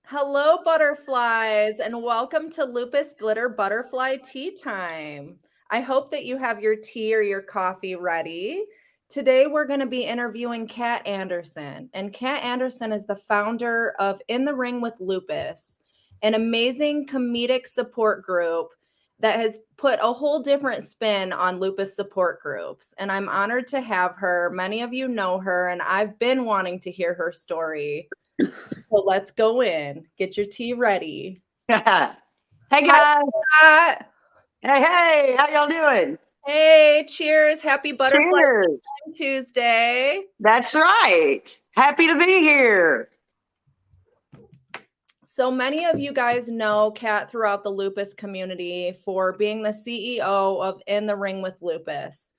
Hello, butterflies, and welcome to Lupus Glitter Butterfly Tea Time. I hope that you have your tea or your coffee ready. Today, we're going to be interviewing Kat Anderson, and Kat Anderson is the founder of In the Ring with Lupus, an amazing comedic support group that has put a whole different spin on lupus support groups. And I'm honored to have her. Many of you know her, and I've been wanting to hear her story. So let's go in. Get your tea ready. Hey Hi, guys. Pat. Hey, how y'all doing? Hey, cheers. Happy Butterfly Cheers. Tea Tuesday. That's right. Happy to be here. So many of you guys know Kat throughout the lupus community for being the CEO of In the Ring with Lupus.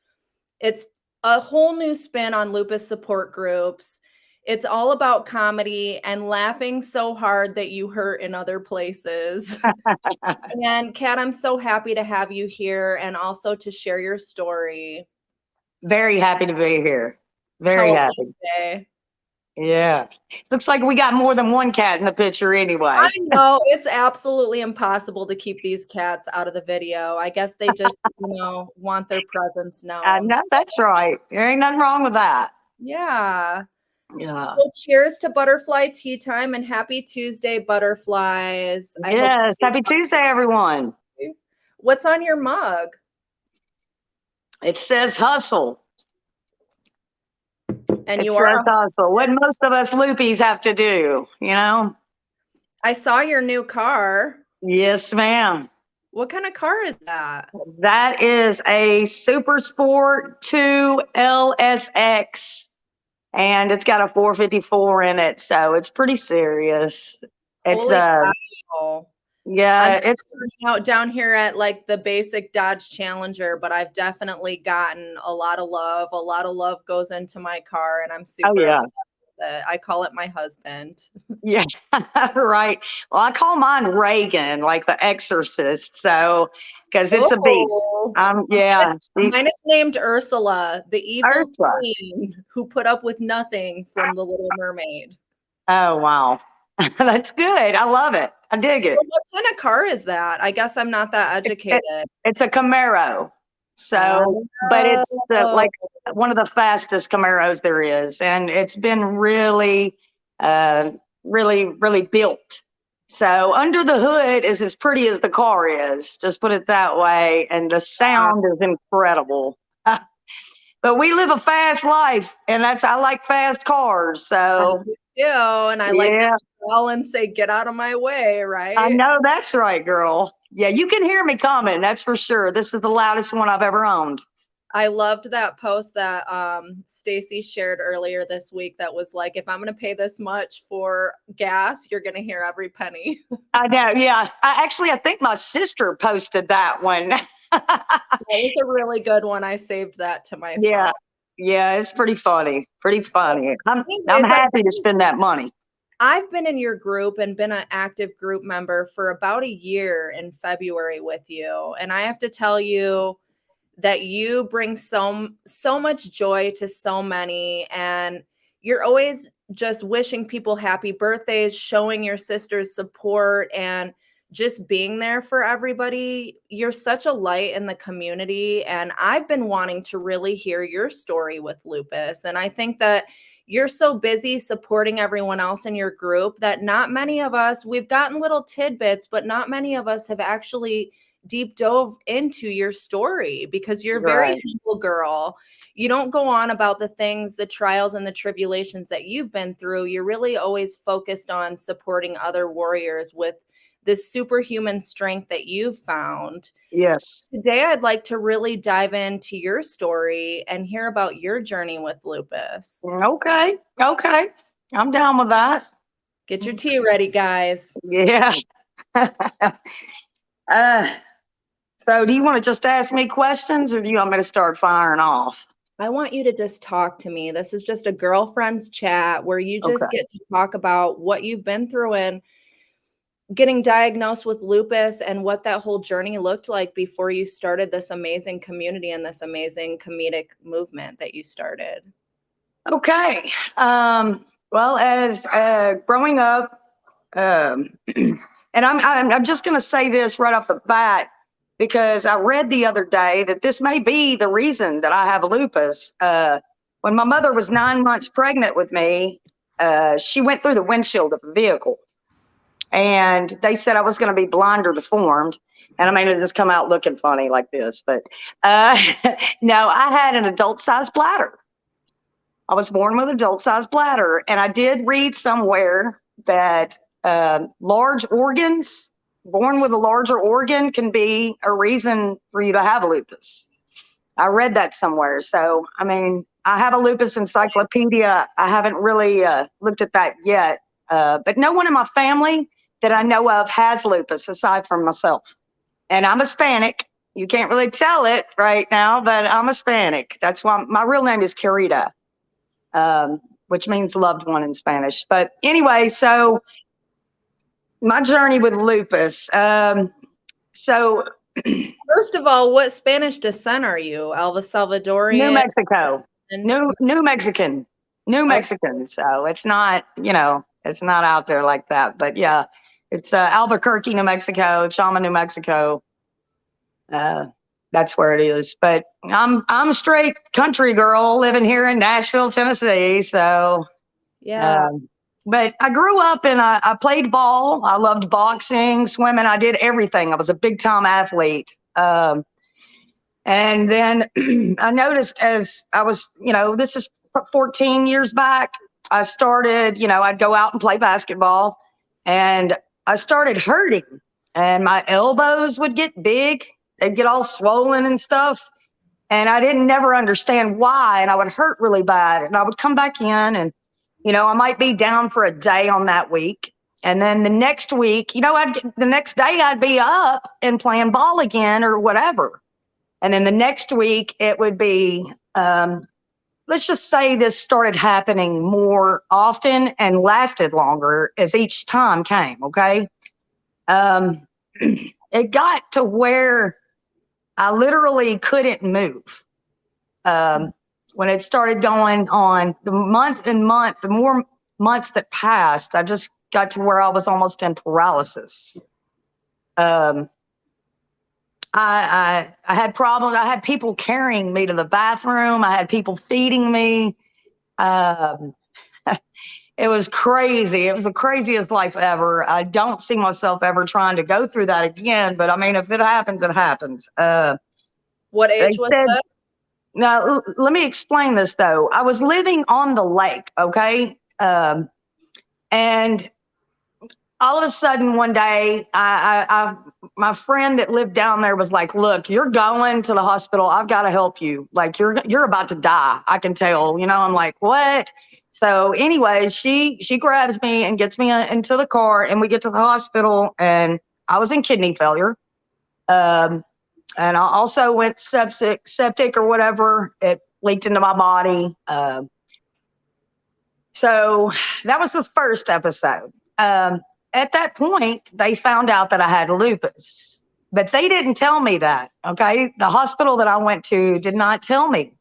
It's a whole new spin on lupus support groups. It's all about comedy and laughing so hard that you hurt in other places. And Kat, I'm so happy to have you here and also to share your story. Very happy to be here. How Very old are you happy. today? Yeah. Looks like we got more than one cat in the picture I anyway. know it's absolutely impossible to keep these cats out of the video. I guess they just, want their presence known. No, that's right. There ain't nothing wrong with that. Yeah. Yeah. Well, cheers to butterfly tea time and happy Tuesday, butterflies. I hope Yes. you Happy Tuesday, everyone. What's on your mug? It says hustle. And It you are says hustle. What most of us loopies have to do, I saw your new car. Yes, ma'am. What kind of car is that? That is a Super Sport 2 LSX, and it's got a 454 in it, so it's pretty serious. It's Holy cow. I'm yeah, just it's starting out down here at like the basic Dodge Challenger, but I've definitely gotten a lot of love. A lot of love goes into my car, and I'm oh super yeah, obsessed with it. I call it my husband. yeah, right. Well, I call mine Reagan, like the Exorcist, so because it's a beast. Oh, Yeah, mine is named Ursula, the evil Ursula. queen who put up with nothing from the Little Mermaid. Oh wow, that's good. I love it. I dig So it. what kind of car is that? I guess I'm not that It's it, educated. it's a Camaro. So, but it's Oh, like one of the fastest Camaros there is, and it's been really, uh, really built. So under the hood is as pretty as the car is. Just put it that way, and the sound is incredible. But we live a fast life, and I like fast cars. I So do, and I like yeah, to yell and say, "Get out of my way," I right? know that's right, girl. Yeah, you can hear me coming. That's for sure. This is the loudest one I've ever owned. I loved that post that Stacy shared earlier this week that was like, if I'm going to pay this much for gas, you're going to hear every penny. I know. Yeah. I think my sister posted that one. That was a really good one. I saved that to my Yeah. phone. Yeah. It's pretty funny. Pretty So, funny. I'm anyways, happy to spend that money. I've been in your group and been an active group member for about a year in February with you. And I have to tell you that you bring so much joy to so many, and you're always just wishing people happy birthdays, showing your sisters support, and just being there for everybody. You're such a light in the community, and I've been wanting to really hear your story with lupus. And I think that you're so busy supporting everyone else in your group that not many of us, we've gotten little tidbits, but not many of us have actually deep dove into your story because you're a very Right. humble girl. You don't go on about the things, the trials and the tribulations that you've been through. You're really always focused on supporting other warriors with this superhuman strength that you've found. Yes. Today, I'd like to really dive into your story and hear about your journh with lupus. Okay. Okay. I'm down with that. Get your tea ready, guys. Yeah. uh, so do you want to just ask me questions or do you want me to start firing off? I want you to just talk to me. This is just a girlfriend's chat where you Okay. just get to talk about what you've been through and getting diagnosed with lupus and what that whole journey looked like before you started this amazing community and this amazing comedic movement that you started. Okay. Well, as growing up, and I'm just going to say this right off the bat because I read the other day that this may be the reason that I have lupus. When my mother was 9 months pregnant with me, she went through the windshield of a vehicle, and they said I was going to be blind or deformed. And I mean, it just come out looking funny like this, but no, I had an adult-sized bladder. I was born with adult-sized bladder, and I did read somewhere that large organs, born with a larger organ, can be a reason for you to have lupus. I read that somewhere. So, I mean, I have a lupus encyclopedia. I haven't really looked at that yet, but no one in my family that I know of has lupus aside from myself. And I'm Hispanic. You can't really tell it right now, but I'm Hispanic. That's why my real name is Carita, which means loved one in Spanish. But anyway, so my journey with lupus. So First of all, what Spanish descent are you? El New Salvadorian? Mexico, New Mexican, New Mexican. So it's not, it's not out there like that. But yeah, it's Albuquerque, New Mexico, Chama, New Mexico. That's where it is. But I'm a straight country girl living here in Nashville, Tennessee. So yeah. But I grew up and I played ball. I loved boxing, swimming. I did everything. I was a big time athlete. And then I noticed as I was, this is 14 years back, I started, I'd go out and play basketball, and I started hurting, and my elbows would get big. They'd get all swollen and stuff. And I didn't never understand why. And I would hurt really bad. And I would come back in and, I might be down for a day on that week. And then the next week, the next day I'd be up and playing ball again or whatever. And then the next week it would be, let's just say this started happening more often and lasted longer as each time came. Okay. It got to where I literally couldn't move. When it started going on, the more months that passed, I just got to where I was almost in paralysis. I had problems. I had people carrying me to the bathroom. I had people feeding me. It was crazy. It was the craziest life ever. I don't see myself ever trying to go through that again. But I mean, if it happens, it happens. What age was this? Now, let me explain this, though. I was living on the lake, okay? And all of a sudden one day, my friend that lived down there was like, look, you're going to the hospital. I've got to help you. Like, you're about to die. I can tell, I'm like, what? So anyway, she grabs me and gets me into the car, and we get to the hospital, and I was in kidney failure. And I also went septic or whatever. It leaked into my body. So that was the first episode. At that point, they found out that I had lupus, but they didn't tell me that. Okay. The hospital that I went to did not tell me.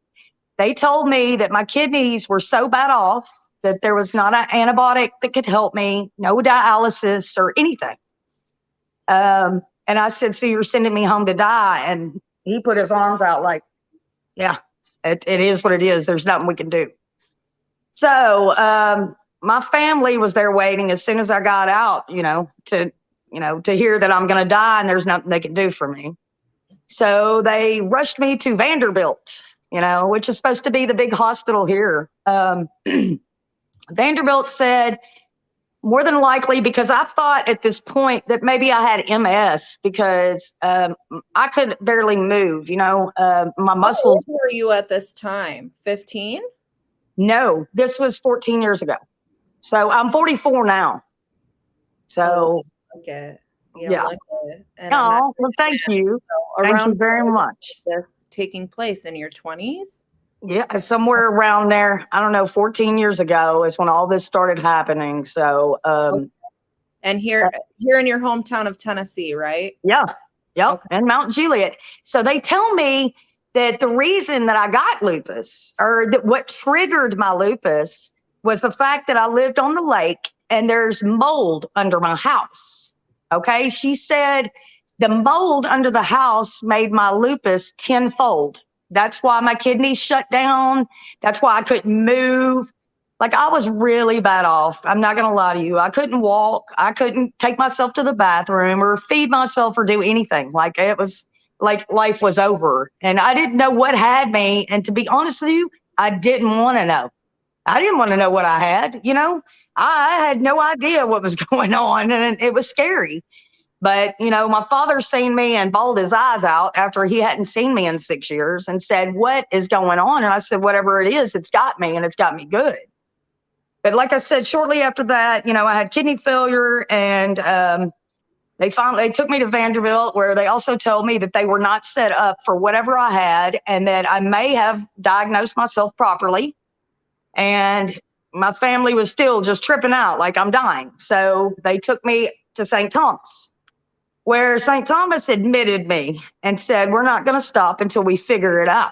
They told me that my kidneys were so bad off that there was not an antibiotic that could help me, no dialysis or anything. And I said, so you're sending me home to die? And he put his arms out like, yeah, it is what it is. There's nothing we can do. So my family was there waiting as soon as I got out, to hear that I'm going to die and there's nothing they can do for me. So they rushed me to Vanderbilt, which is supposed to be the big hospital here. Vanderbilt said, more than likely, because I thought at this point that maybe I had MS because I could barely move, my muscles. How old were you at this time? 15? No, this was 14 years ago. So I'm 44 now. So. Okay. Yeah. Like it. And well, thank you. Thank you very much. This taking place in your 20s? Yeah, somewhere around there. I don't know, 14 years ago is when all this started happening. So, and here in your hometown of Tennessee, right? Yeah. Yep. Okay. And Mount Juliet. So they tell me that the reason that I got lupus, or that what triggered my lupus, was the fact that I lived on the lake and there's mold under my house. Okay. She said the mold under the house made my lupus tenfold. That's why my kidneys shut down. That's why I couldn't move. Like, I was really bad off. I'm not going to lie to you. I couldn't walk. I couldn't take myself to the bathroom or feed myself or do anything. Like, it was like life was over. And I didn't know what had me. And to be honest with you, I didn't want to know. I didn't want to know what I had. I had no idea what was going on, and it was scary. But, my father seen me and bawled his eyes out after he hadn't seen me in 6 years and said, "What is going on?" And I said, "Whatever it is, it's got me, and it's got me good." But like I said, shortly after that, I had kidney failure, and they took me to Vanderbilt, where they also told me that they were not set up for whatever I had, and that I may have diagnosed myself properly. And my family was still just tripping out like I'm dying. So they took me to St. Thomas, where St. Thomas admitted me and said, "We're not going to stop until we figure it out."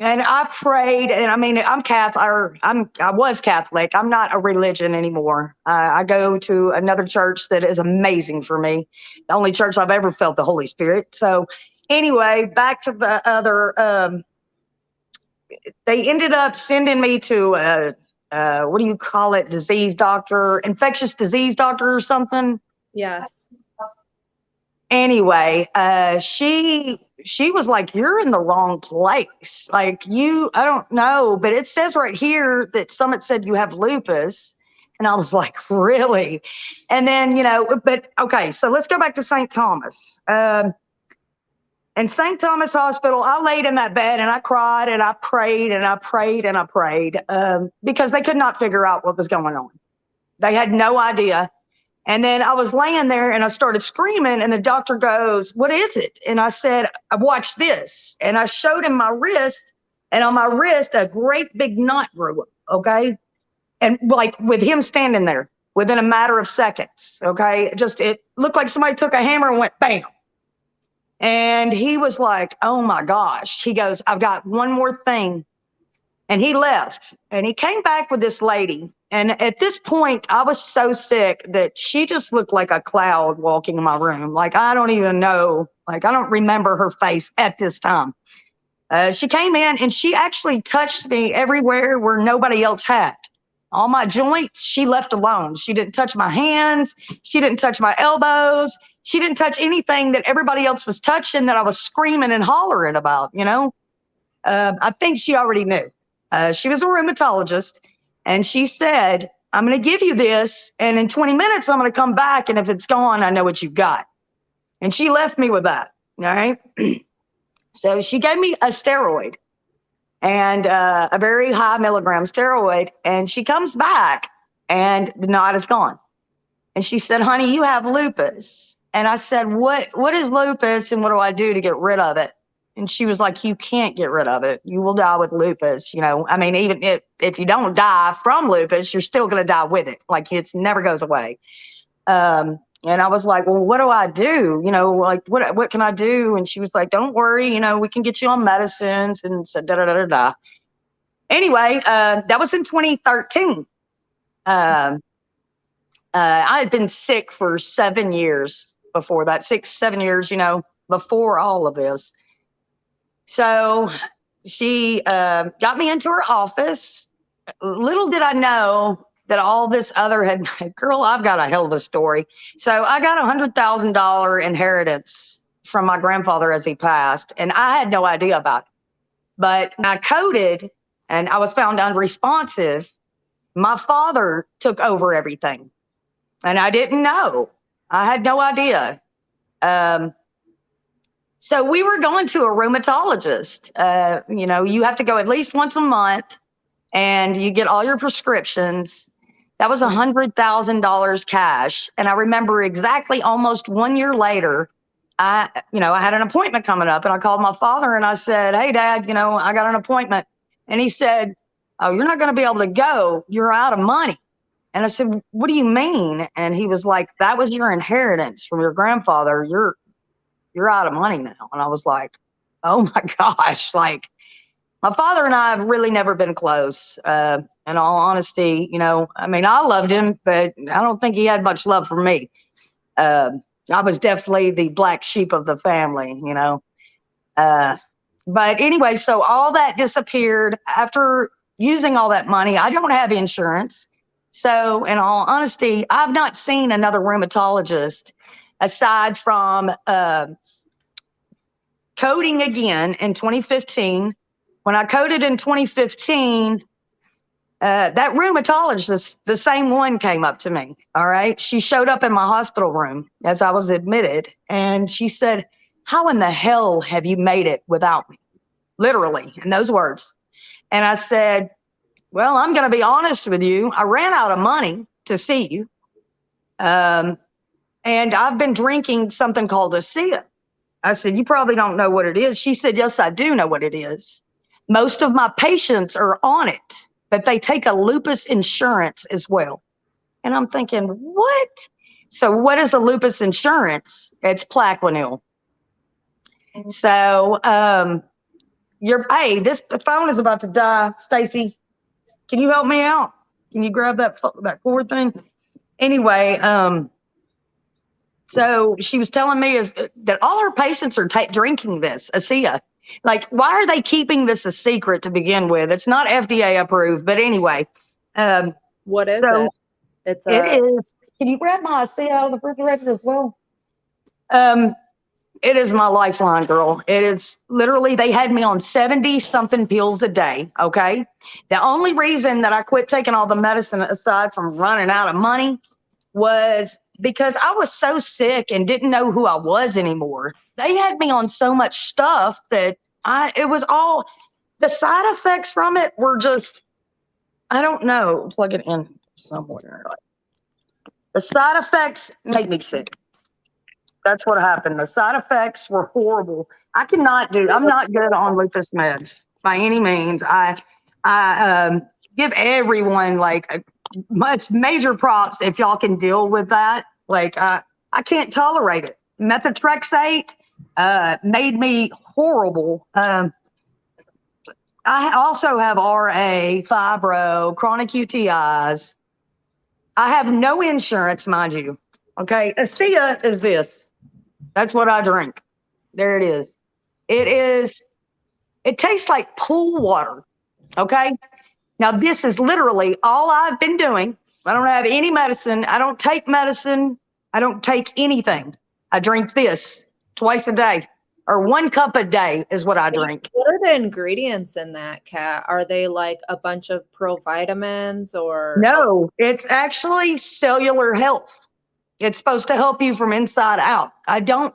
And I prayed, and I mean, I'm Catholic. I was Catholic. I'm not a religion anymore. I go to another church that is amazing for me. The only church I've ever felt the Holy Spirit. So anyway, back to the other, they ended up sending me to what do you call it? Disease doctor, infectious disease doctor or something. Yes. Anyway, she was like, "You're in the wrong place. Like, I don't know, but it says right here that Summit said you have lupus." And I was like, "Really?" And then, but okay, so let's go back to St. Thomas. In St. Thomas Hospital, I laid in that bed and I cried and I prayed and I prayed and I prayed because they could not figure out what was going on. They had no idea. And then I was laying there and I started screaming, and the doctor goes, "What is it?" And I said, "Watch this." And I showed him my wrist, and on my wrist, a great big knot grew up. Okay. And like with him standing there within a matter of seconds. Okay. It looked like somebody took a hammer and went bam. And he was like, "Oh my gosh." He goes, "I've got one more thing." And he left, and he came back with this lady. And at this point, I was so sick that she just looked like a cloud walking in my room. Like, I don't even know. Like, I don't remember her face at this time. She came in and she actually touched me everywhere where nobody else had. All my joints, she left alone. She didn't touch my hands. She didn't touch my elbows. She didn't touch anything that everybody else was touching that I was screaming and hollering about, I think she already knew. She was a rheumatologist, and she said, "I'm going to give you this, and in 20 minutes, I'm going to come back, and if it's gone, I know what you've got." And she left me with that, all right? So she gave me a steroid, and a very high milligram steroid, and she comes back, and the knot is gone. And she said, "Honey, you have lupus." And I said, What is lupus, and what do I do to get rid of it?" And she was like, "You can't get rid of it. You will die with lupus. I mean, even if you don't die from lupus, you're still going to die with it. Like, it never goes away." And I was like, "Well, what do I do? Like, what can I do?" And she was like, "Don't worry. We can get you on medicines," and said, da, da, da, da, da. Anyway, that was in 2013. I had been sick for 7 years before that, 6, 7 years, before all of this. So she got me into her office. Little did I know that all this other girl, I've got a hell of a story. So I got $100,000 inheritance from my grandfather as he passed, and I had no idea about it. But I coded, and I was found unresponsive. My father took over everything, and I didn't know. I had no idea. So we were going to a rheumatologist. You have to go at least once a month, and you get all your prescriptions. That was $100,000 cash. And I remember exactly almost 1 year later, I had an appointment coming up, and I called my father and I said, "Hey, Dad, I got an appointment." And he said, "Oh, you're not going to be able to go. You're out of money." And I said, "What do you mean?" And he was like, "That was your inheritance from your grandfather. You're out of money now." And I was like, "Oh my gosh." Like, my father and I have really never been close. And In all honesty, I mean, I loved him, but I don't think he had much love for me. I was definitely the black sheep of the family. But anyway, so all that disappeared after using all that money. I don't have insurance. So, in all honesty, I've not seen another rheumatologist aside from coding again in 2015. When I coded in 2015, that rheumatologist, the same one, came up to me. All right. She showed up in my hospital room as I was admitted. And she said, "How in the hell have you made it without me?" Literally, in those words. And I said, "Well, I'm going to be honest with you. I ran out of money to see you. And I've been drinking something called ASEA." I said, "You probably don't know what it is." She said, "Yes, I do know what it is. Most of my patients are on it, but they take a lupus insurance as well." And I'm thinking, what? So what is a lupus insurance? It's Plaquenil. So the phone is about to die. Stacy, can you help me out? Can you grab that cord thing? Anyway, so she was telling me that all her patients are drinking this ASEA. Like, why are they keeping this a secret to begin with? It's not FDA approved, but anyway. What is it? It is. Can you grab my ASEA out of the refrigerator as well? It is my lifeline, girl. It is literally, they had me on 70 something pills a day. Okay. The only reason that I quit taking all the medicine, aside from running out of money, was because I was so sick and didn't know who I was anymore. They had me on so much stuff that it was all, the side effects from it were just, I don't know, plug it in somewhere. The side effects made me sick. That's what happened. The side effects were horrible. I'm not good on lupus meds by any means. I give everyone like much major props if y'all can deal with that. Like, I can't tolerate it. Methotrexate made me horrible. I also have RA, fibro, chronic UTIs. I have no insurance, mind you. Okay, ASEA is this. That's what I drink. There it is. It tastes like pool water. Okay. Now, this is literally all I've been doing. I don't have any medicine. I don't take medicine. I don't take anything. I drink this twice a day, or 1 cup a day is what I drink. What are the ingredients in that, Kat? Are they like a bunch of provitamins or? No, it's actually cellular health. It's supposed to help you from inside out. I don't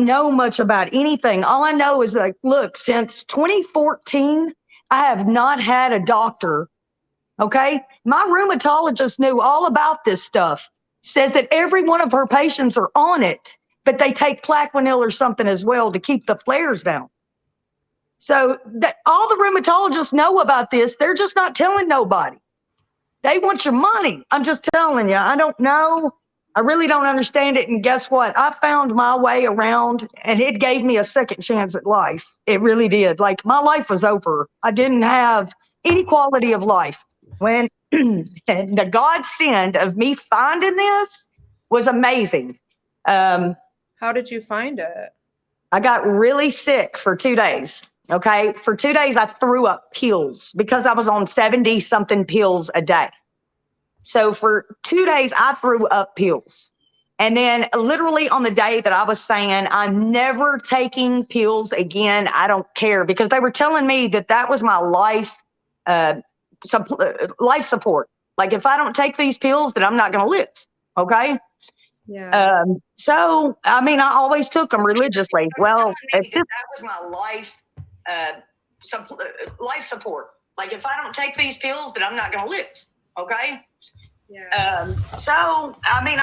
know much about anything. All I know is like, look, since 2014, I have not had a doctor. Okay. My rheumatologist knew all about this stuff, says that every one of her patients are on it, but they take Plaquenil or something as well to keep the flares down. So that all the rheumatologists know about this. They're just not telling nobody. They want your money. I'm just telling you, I don't know. I really don't understand it. And guess what? I found my way around, and it gave me a second chance at life. It really did. Like, my life was over. I didn't have any quality of life. When the godsend of me finding this was amazing. How did you find it? I got really sick for 2 days. Okay. For 2 days, I threw up pills because I was on 70 something pills a day. So for 2 days, I threw up pills. And then literally on the day that I was saying, I'm never taking pills again, I don't care, because they were telling me that was my life support. Like, if I don't take these pills, then I'm not going to live. Okay. Yeah. So, I mean, I always took them religiously. Well, that was my life support. Like, if I don't take these pills, then I'm not going to live. Okay. Yeah. So, I mean,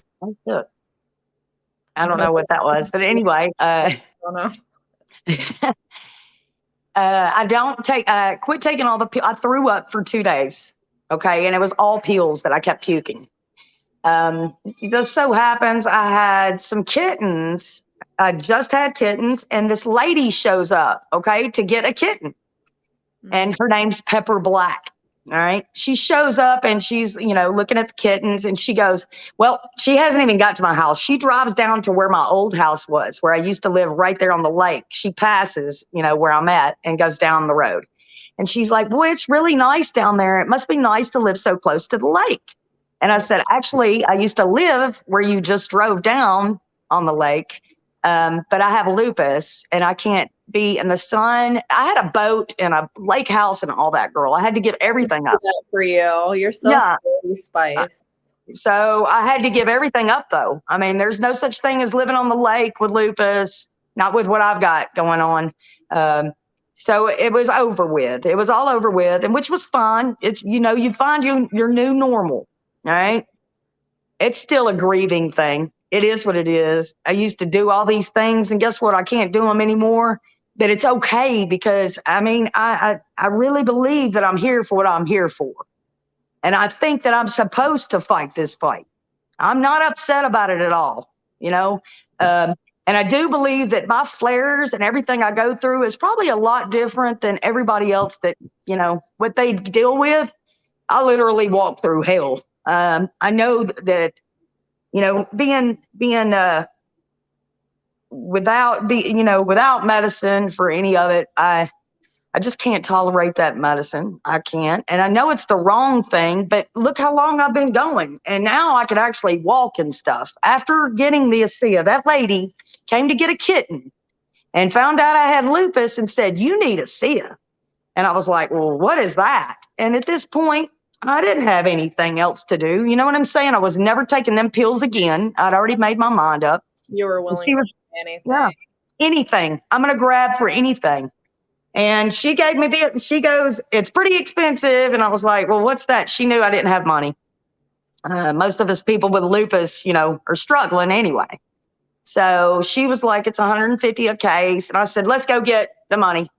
I don't know what that was, but anyway, I don't know. I quit taking all the pills. I threw up for 2 days. Okay. And it was all pills that I kept puking. It just so happens I had some kittens. I just had kittens, and this lady shows up, okay, to get a kitten. And her name's Pepper Black. All right. She shows up and she's, looking at the kittens and she goes, well, she hasn't even got to my house. She drives down to where my old house was, where I used to live right there on the lake. She passes, where I'm at and goes down the road. And she's like, boy, it's really nice down there. It must be nice to live so close to the lake. And I said, actually, I used to live where you just drove down on the lake. But I have lupus and I can't be in the sun. I had a boat and a lake house and all that, girl. I had to give everything up for you. You're so sporty, Spice. So I had to give everything up, though. I mean, there's no such thing as living on the lake with lupus, not with what I've got going on. So it was over with. It was all over with, and which was fun. It's, you find your new normal, all right? It's still a grieving thing. It is what it is. I used to do all these things, and guess what? I can't do them anymore. But it's okay because, I mean, I really believe that I'm here for what I'm here for. And I think that I'm supposed to fight this fight. I'm not upset about it at all, And I do believe that my flares and everything I go through is probably a lot different than everybody else that, what they deal with. I literally walk through hell. I know that, being without medicine for any of it, I just can't tolerate that medicine. I can't. And I know it's the wrong thing, but look how long I've been going. And now I could actually walk and stuff. After getting the ASEA, that lady came to get a kitten and found out I had lupus and said, you need ASEA. And I was like, well, what is that? And at this point, I didn't have anything else to do. You know what I'm saying? I was never taking them pills again. I'd already made my mind up. You were willing to do anything. Yeah, anything. I'm going to grab for anything. And she gave me she goes, it's pretty expensive. And I was like, well, what's that? She knew I didn't have money. Most of us people with lupus, are struggling anyway. So she was like, it's $150 a case. And I said, let's go get the money.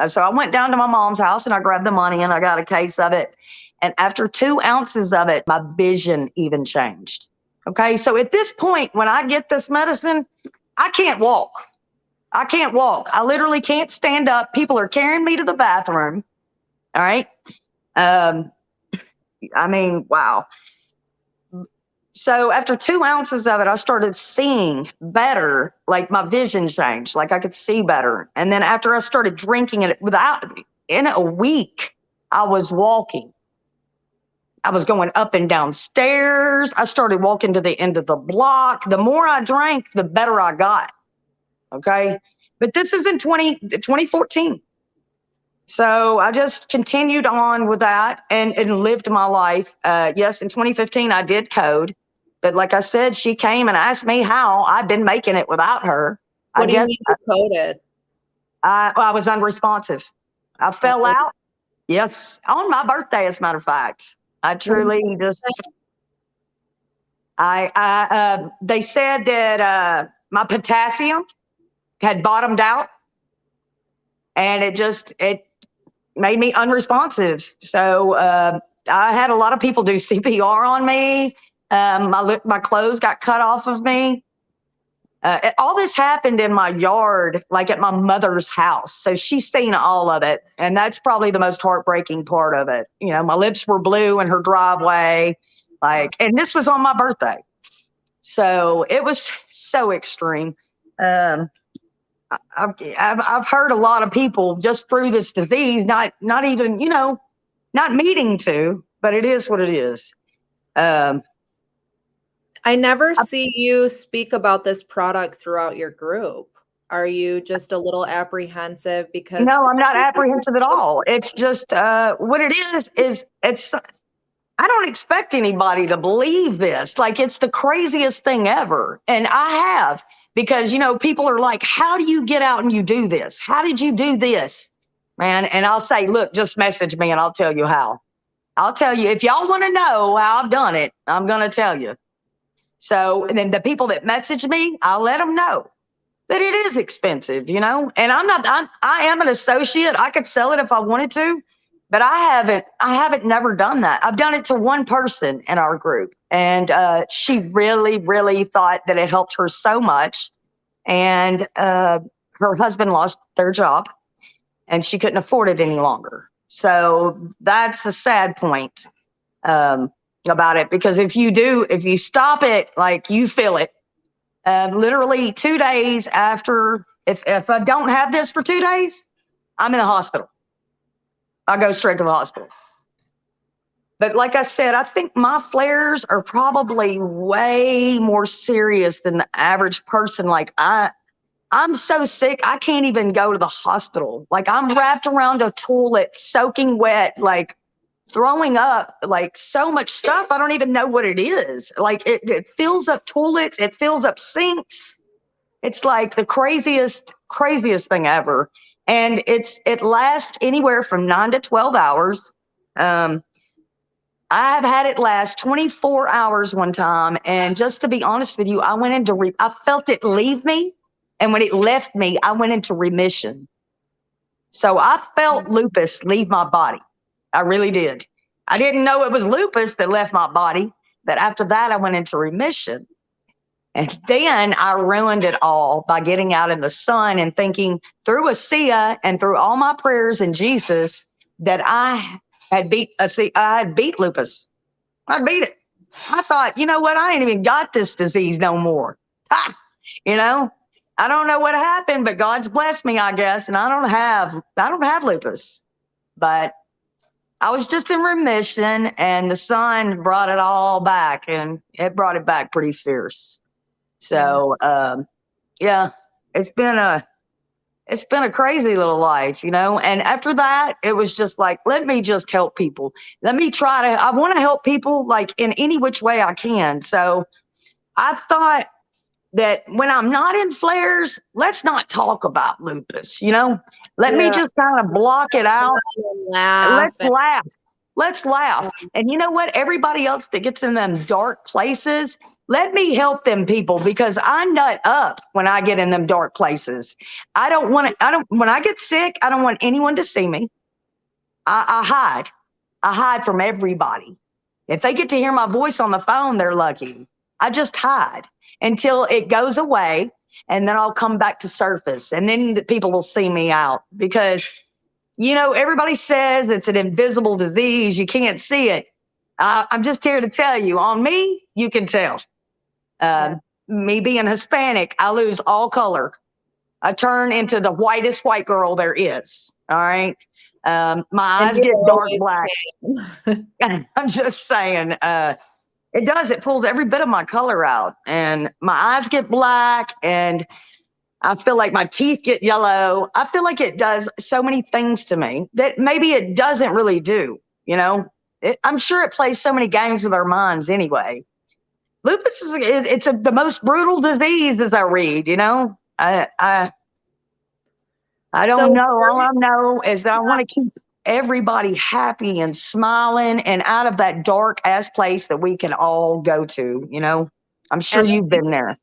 So I went down to my mom's house and I grabbed the money and I got a case of it. And after 2 ounces of it, my vision even changed. Okay. So at this point, when I get this medicine, I can't walk. I can't walk. I literally can't stand up. People are carrying me to the bathroom. All right. I mean, wow. So after 2 ounces of it, I started seeing better, like my vision changed, like I could see better. And then after I started drinking it in a week, I was walking. I was going up and down stairs. I started walking to the end of the block. The more I drank, the better I got. Okay. But this is in 2014. So I just continued on with that and lived my life. Yes, in 2015, I did code. But like I said, she came and asked me how I'd been making it without her. What do you mean you coded? I was unresponsive. I fell out. Yes. On my birthday, as a matter of fact. I truly just, they said that my potassium had bottomed out and it made me unresponsive. So I had a lot of people do CPR on me. My clothes got cut off of me. All this happened in my yard, like at my mother's house. So she's seen all of it. And that's probably the most heartbreaking part of it. My lips were blue in her driveway. And this was on my birthday. So it was so extreme. I've heard a lot of people just through this disease, not even, not meaning to, but it is what it is. I never see you speak about this product throughout your group. Are you just a little apprehensive because? No, I'm not apprehensive at all. It's just what it is it's, I don't expect anybody to believe this. Like, it's the craziest thing ever. And I have, because, people are like, how do you get out and you do this? How did you do this, man? And I'll say, look, just message me and I'll tell you how. I'll tell you, if y'all want to know how I've done it, I'm going to tell you. So, and then the people that message me, I'll let them know that it is expensive, and I am an associate. I could sell it if I wanted to, but I haven't never done that. I've done it to one person in our group, and she really, really thought that it helped her so much. And her husband lost their job and she couldn't afford it any longer. So that's a sad point about it, because if you stop it, like, you feel it. Literally 2 days after, if I don't have this for 2 days, I'm in the hospital. I go straight to the hospital. But like I said, I think my flares are probably way more serious than the average person. Like, I'm so sick, I can't even go to the hospital. Like, I'm wrapped around a toilet, soaking wet, like throwing up, like so much stuff. I don't even know what it is. Like, it fills up toilets, it fills up sinks. It's like the craziest thing ever. And it lasts anywhere from 9 to 12 hours. I've had it last 24 hours one time. And just to be honest with you, I felt it leave me. And when it left me, I went into remission. So I felt lupus leave my body. I really did. I didn't know it was lupus that left my body. But after that, I went into remission. And then I ruined it all by getting out in the sun and thinking through ASEA and through all my prayers in Jesus that I had beat lupus. I beat it. I thought, you know what? I ain't even got this disease no more. Ha! You know, I don't know what happened, but God's blessed me, I guess, and I don't have lupus. But I was just in remission, and the sun brought it all back, and it brought it back pretty fierce. So, yeah, it's been a crazy little life, you know. And after that, it was just like, let me just help people. I want to help people, like, in any which way I can. So I thought that when I'm not in flares, let's not talk about lupus, you know. Let me just kind of block it out. Let's laugh. Let's laugh. And you know what? Everybody else that gets in them dark places, let me help them people, because I nut up when I get in them dark places. When I get sick, I don't want anyone to see me. I hide. I hide from everybody. If they get to hear my voice on the phone, they're lucky. I just hide until it goes away, and then I'll come back to surface, and then the people will see me out, because, you know, everybody says it's an invisible disease. You can't see it. I'm just here to tell you, on me, you can tell. Me being Hispanic, I lose all color. I turn into the whitest white girl there is. All right. My eyes get dark black. I'm just saying, it does. It pulls every bit of my color out, and my eyes get black, and I feel like my teeth get yellow. I feel like it does so many things to me that maybe it doesn't really do, you know. I'm sure it plays so many games with our minds anyway. Lupus the most brutal disease, as I read, you know. I don't know. All I know is that I want to keep everybody happy and smiling and out of that dark ass place that we can all go to, you know. I'm sure you've been there.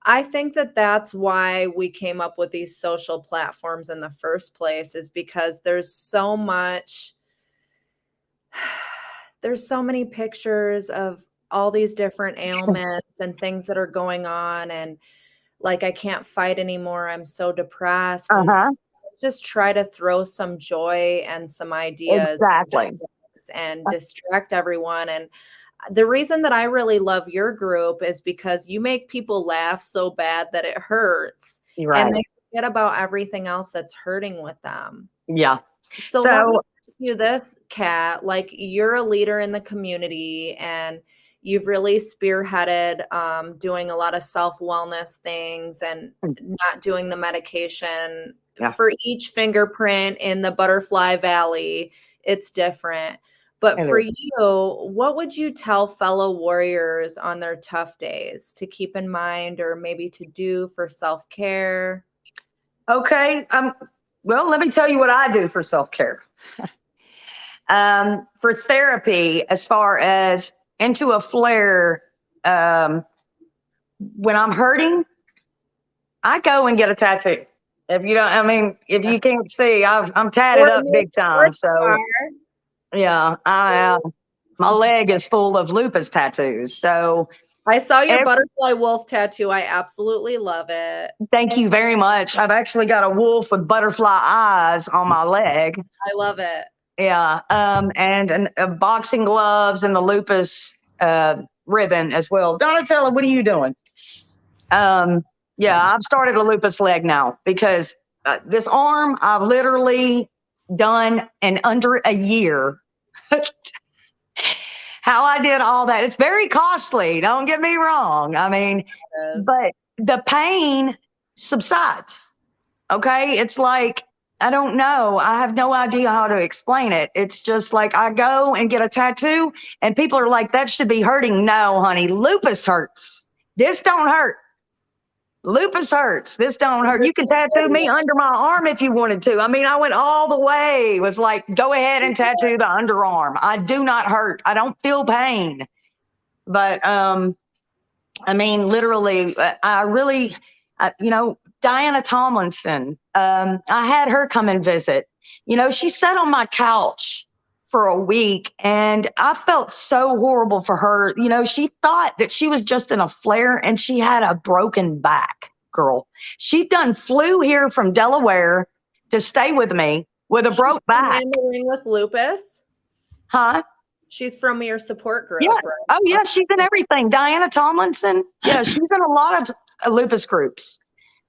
I think that that's why we came up with these social platforms in the first place, is because there's so many pictures of all these different ailments and things that are going on, and like, I can't fight anymore, I'm so depressed. And just try to throw some joy and some ideas and distract everyone. And the reason that I really love your group is because you make people laugh so bad that it hurts. Right. And they forget about everything else that's hurting with them. Yeah. So let me ask you this, Kat, like, you're a leader in the community, and you've really spearheaded doing a lot of self-wellness things and not doing the medication. For each fingerprint in the Butterfly Valley, it's different. But for you, what would you tell fellow warriors on their tough days to keep in mind, or maybe to do for self-care? Okay. Well, let me tell you what I do for self-care. For therapy, as far as into a flare, when I'm hurting, I go and get a tattoo. If you can't see, I'm tatted up big time. So yeah, my leg is full of lupus tattoos. So I saw your butterfly wolf tattoo. I absolutely love it. Thank you very much. I've actually got a wolf with butterfly eyes on my leg. I love it. Yeah. And boxing gloves and the lupus ribbon as well. Donatella, what are you doing? Yeah, I've started a lupus leg now because this arm I've literally done in under a year. How I did all that. It's very costly. Don't get me wrong. I mean, Yes. but the pain subsides. Okay. It's like, I don't know. I have no idea how to explain it. It's just like I go and get a tattoo and people are like, that should be hurting. No, honey, lupus hurts. This don't hurt. Lupus hurts. This don't hurt. You can tattoo me under my arm if you wanted to. I mean, I went all the way. It was like, go ahead and tattoo the underarm. I do not hurt. I don't feel pain. But I mean, literally, I really, Diana Tomlinson, I had her come and visit. She sat on my couch for a week and I felt so horrible for her. She thought that she was just in a flare and she had a broken back, girl. She done flew here from Delaware to stay with me with a broke back. In the ring with lupus? Huh? She's from your support group. Yes. Right? Oh, yeah. She's in everything. Diana Tomlinson. Yeah, she's in a lot of lupus groups.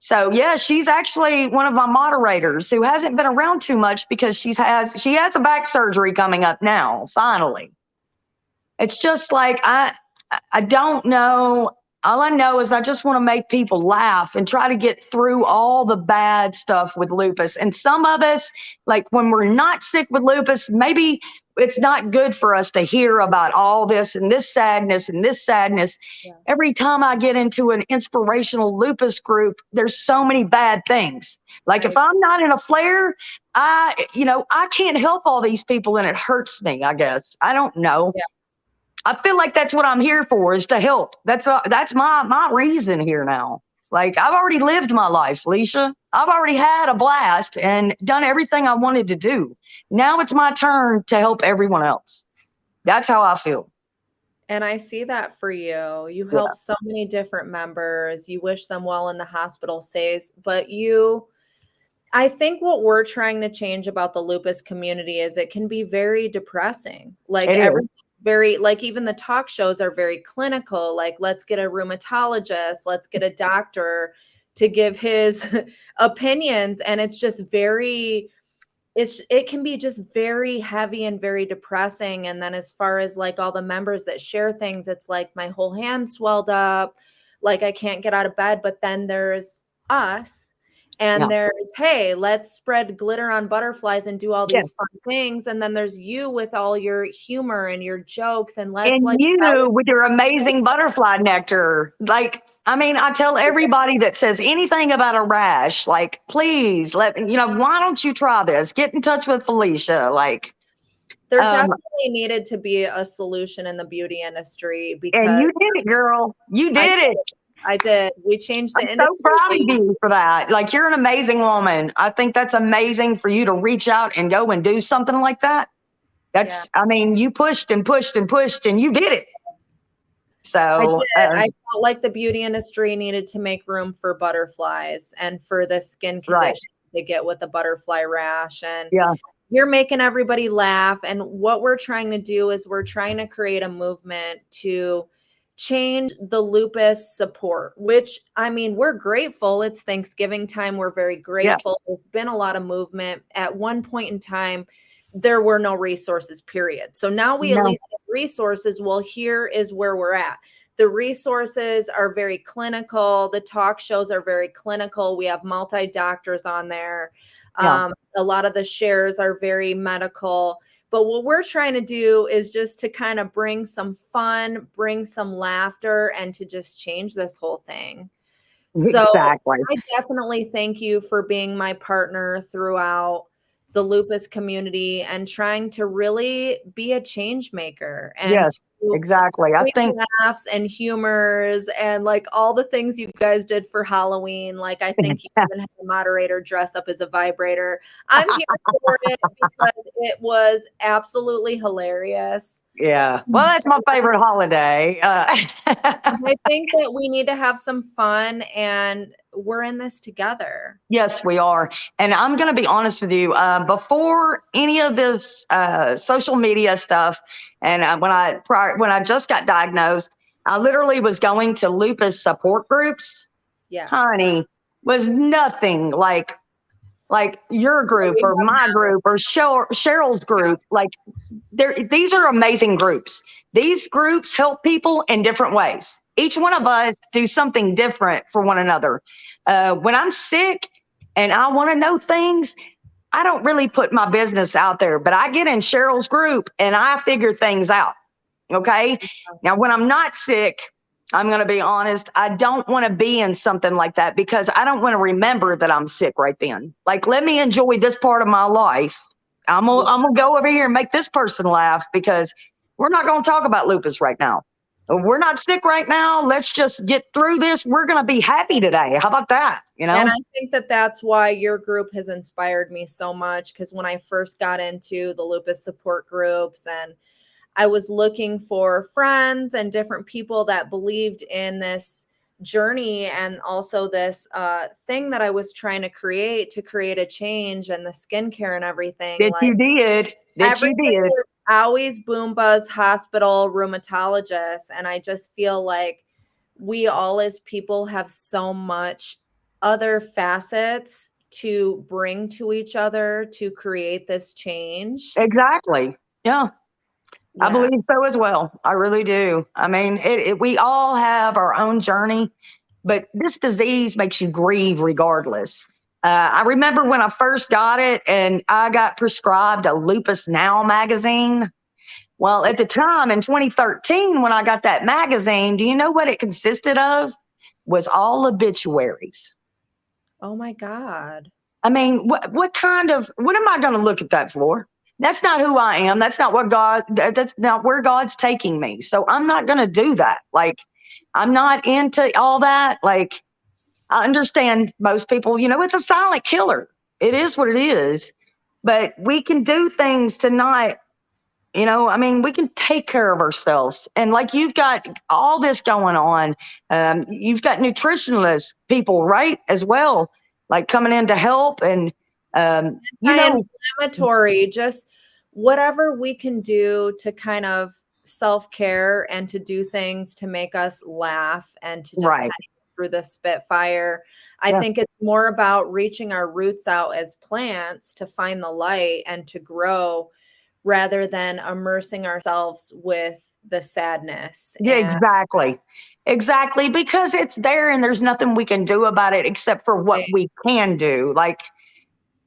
So yeah, she's actually one of my moderators who hasn't been around too much because she has a back surgery coming up now. Finally, it's just like I don't know. All I know is I just want to make people laugh and try to get through all the bad stuff with lupus. And some of us, like when we're not sick with lupus, maybe it's not good for us to hear about all this and this sadness and this sadness. Yeah. Every time I get into an inspirational lupus group, there's so many bad things. Like if I'm not in a flare, I can't help all these people and it hurts me, I guess. I don't know. Yeah. I feel like that's what I'm here for, is to help. That's my reason here now. Like I've already lived my life, Leisha. I've already had a blast and done everything I wanted to do. Now it's my turn to help everyone else. That's how I feel. And I see that for you. You help so many different members. You wish them well in the hospital stays, but I think what we're trying to change about the lupus community is it can be very depressing. Like even the talk shows are very clinical. Like, let's get a rheumatologist, let's get a doctor to give his opinions. And it's just it can be just very heavy and very depressing. And then as far as like all the members that share things, it's like my whole hand swelled up, like I can't get out of bed. But then there's us. And there's, hey, let's spread glitter on butterflies and do all these fun things. And then there's you with all your humor and your jokes. And you with your amazing butterfly nectar. Like, I mean, I tell everybody that says anything about a rash, like, please why don't you try this? Get in touch with Felicia. Like, there definitely needed to be a solution in the beauty industry because. And you did it, girl. You did it. I did. We changed the industry. I'm so proud of you for that. Like, you're an amazing woman. I think that's amazing for you to reach out and go and do something like that. I mean, you pushed and pushed and pushed and you did it. So I felt like the beauty industry needed to make room for butterflies and for the skin condition they get with the butterfly rash. And you're making everybody laugh. And what we're trying to do is we're trying to create a movement to change the lupus support, which, I mean, we're grateful. It's Thanksgiving time. We're very grateful. There's been a lot of movement. At one point in time, there were no resources, period. So now we at least have resources. Well, here is where we're at. The resources are very clinical. The talk shows are very clinical. We have multi-doctors on there. A lot of the shares are very medical. But what we're trying to do is just to kind of bring some fun, bring some laughter, and to just change this whole thing. So I definitely thank you for being my partner throughout the lupus community and trying to really be a change maker and exactly. I great think laughs and humors and like all the things you guys did for Halloween. Like I think you even had a moderator dress up as a vibrator. I'm here for it because it was absolutely hilarious. yeah. Well, that's my favorite holiday. I think that we need to have some fun and we're in this together. Yes, we are. And I'm going to be honest with you. Before any of this social media stuff, and when I just got diagnosed, I literally was going to lupus support groups. Yeah. Honey, was nothing like your group or my group or Cheryl's group. Like these are amazing groups. These groups help people in different ways. Each one of us do something different for one another. When I'm sick and I want to know things, I don't really put my business out there, but I get in Cheryl's group and I figure things out. Okay. Now, when I'm not sick, I'm going to be honest, I don't want to be in something like that because I don't want to remember that I'm sick right then. Like, let me enjoy this part of my life. I'm gonna go over here and make this person laugh because we're not going to talk about lupus right now. We're not sick right now. Let's just get through this. We're going to be happy today. How about that? You know? And I think that that's why your group has inspired me so much. Because when I first got into the lupus support groups and I was looking for friends and different people that believed in this journey and also this thing that I was trying to create a change and the skincare and everything. That Like you did. That you everything did. was always boom buzz hospital rheumatologist. And I just feel like we all as people have so much other facets to bring to each other to create this change. Exactly. Yeah. I Yeah. believe so as well. I really do. I mean, we all have our own journey, but this disease makes you grieve regardless. I remember when I first got it and I got prescribed a Lupus Now magazine. Well, at the time in 2013, when I got that magazine, do you know what it consisted of? Was all obituaries. Oh my God. I mean, what am I going to look at that for? That's not who I am. That's not that's not where God's taking me. So I'm not going to do that. Like, I'm not into all that. Like, I understand most people, it's a silent killer. It is what it is. But we can do things to not, I mean, we can take care of ourselves. And like you've got all this going on. You've got nutritionalist people, right? As well, like coming in to help and, Anti-inflammatory, just whatever we can do to kind of self-care and to do things to make us laugh and to just kind right. of get through the spitfire. I Yeah. think it's more about reaching our roots out as plants to find the light and to grow rather than immersing ourselves with the sadness. Yeah, And exactly. Exactly. Because it's there and there's nothing we can do about it except for what we can do. Like,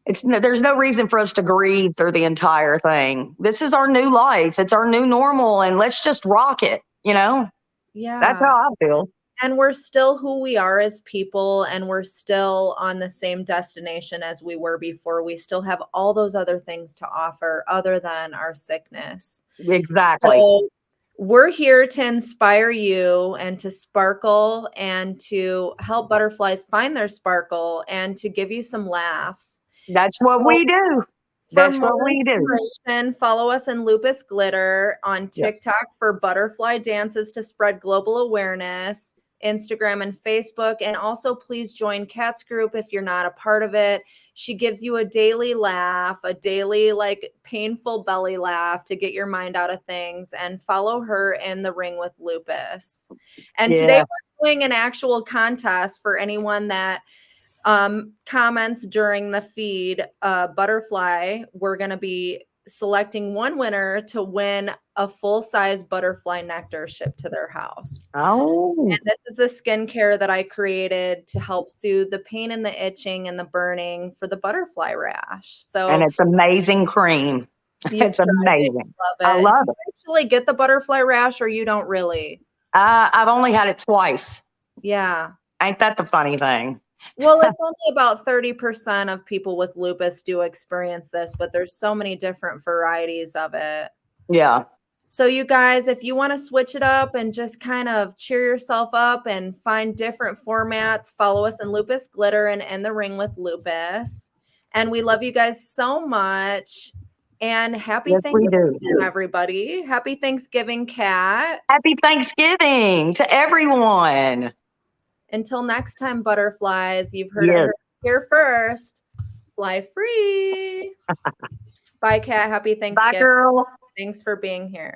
there's no reason for us to grieve through the entire thing. This is our new life. It's our new normal, and let's just rock it. That's yeah. how I feel. And we're still who we are as people, and we're still on the same destination as we were before. We still have all those other things to offer other than our sickness. Exactly. So we're here to inspire you and to sparkle and to help butterflies find their sparkle and to give you some laughs. That's what So we do. for That's more what we do. information, follow us in Lupus Glitter on Yes. TikTok for butterfly dances to spread global awareness, Instagram and Facebook. And also, please join Kat's group if you're not a part of it. She gives you a daily laugh, a daily, like, painful belly laugh to get your mind out of things. And follow her in the Ring with Lupus. And today, Yeah. we're doing an actual contest for anyone that comments during the feed butterfly. We're going to be selecting one winner to win a full-size butterfly nectar shipped to their house. Oh. And this is the skincare that I created to help soothe the pain and the itching and the burning for the butterfly rash. And So it's amazing cream. you've It's tried it, amazing. you I love it. Do love you it. actually get the butterfly rash or you don't really? I've only had it twice. Yeah. Ain't that the funny thing? Well, it's only about 30% of people with lupus do experience this, but there's so many different varieties of it. Yeah. So you guys, if you want to switch it up and just kind of cheer yourself up and find different formats, follow us in Lupus Glitter and In the Ring with Lupus. And we love you guys so much. And happy Yes, we Thanksgiving, do. everybody. Happy Thanksgiving, Kat. Happy Thanksgiving to everyone. Until next time, butterflies, you've heard Yes. it here first. Fly free. Bye, Kat. Happy Bye, Thanksgiving. girl. Thanks for being here.